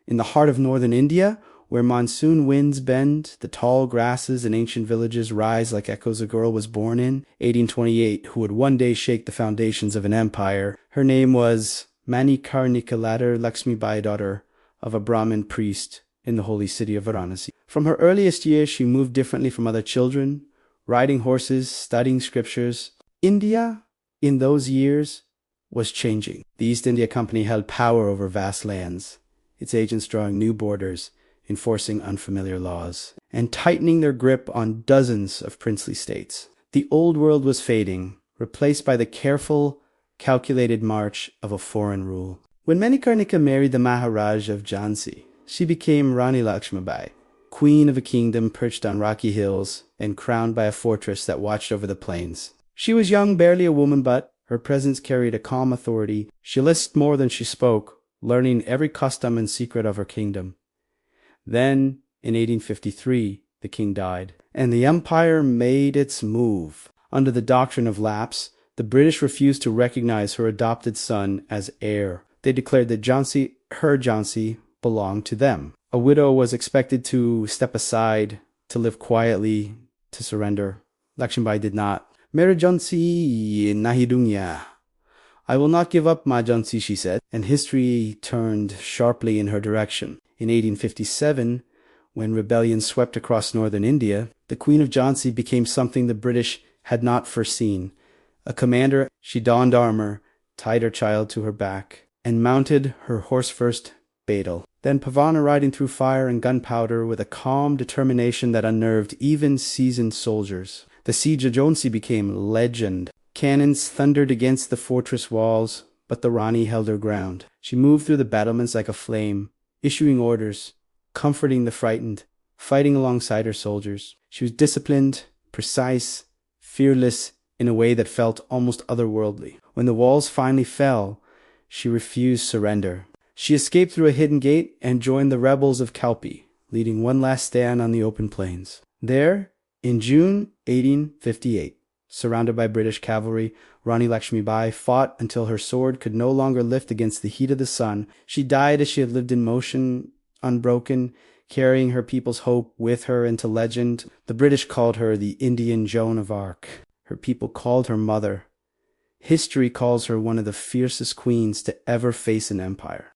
In the heart of northern India, where monsoon winds bend, the tall grasses and ancient villages rise like echoes, a girl was born in 1828 who would one day shake the foundations of an empire. Her name was Manikarnika Ladder Lakshmibai, daughter of a Brahmin priest in the holy city of Varanasi. From her earliest years, she moved differently from other children, riding horses, studying scriptures. India, in those years, was changing. The East India Company held power over vast lands, its agents drawing new borders, enforcing unfamiliar laws, and tightening their grip on dozens of princely states. The old world was fading, replaced by the careful, calculated march of a foreign rule. When Manikarnika married the Maharaj of Jhansi, she became Rani Lakshmibai, queen of a kingdom perched on rocky hills and crowned by a fortress that watched over the plains. She was young, barely a woman, but her presence carried a calm authority. She listened more than she spoke, learning every custom and secret of her kingdom. Then, in 1853, the king died, and the empire made its move. Under the doctrine of lapse, the British refused to recognize her adopted son as heir. They declared that her Jhansi, belonged to them. A widow was expected to step aside, to live quietly, to surrender. Lakshmibai did not. Mera Jhansi nahi dunga. I will not give up my Jhansi, she said, and history turned sharply in her direction. In 1857, when rebellion swept across northern India, the Queen of Jhansi became something the British had not foreseen. A commander, she donned armor, tied her child to her back, and mounted her horse-first Badal. Then Pavana, riding through fire and gunpowder with a calm determination that unnerved even seasoned soldiers. The siege of Jhansi became legend. Cannons thundered against the fortress walls, but the Rani held her ground. She moved through the battlements like a flame, issuing orders, comforting the frightened, fighting alongside her soldiers. She was disciplined, precise, fearless in a way that felt almost otherworldly. When the walls finally fell, she refused surrender. She escaped through a hidden gate and joined the rebels of Kalpi, leading one last stand on the open plains. There, in June 1858, surrounded by British cavalry, Rani Lakshmibai fought until her sword could no longer lift against the heat of the sun. She died as she had lived in motion, unbroken, carrying her people's hope with her into legend. The British called her the Indian Joan of Arc. Her people called her mother. History calls her one of the fiercest queens to ever face an empire.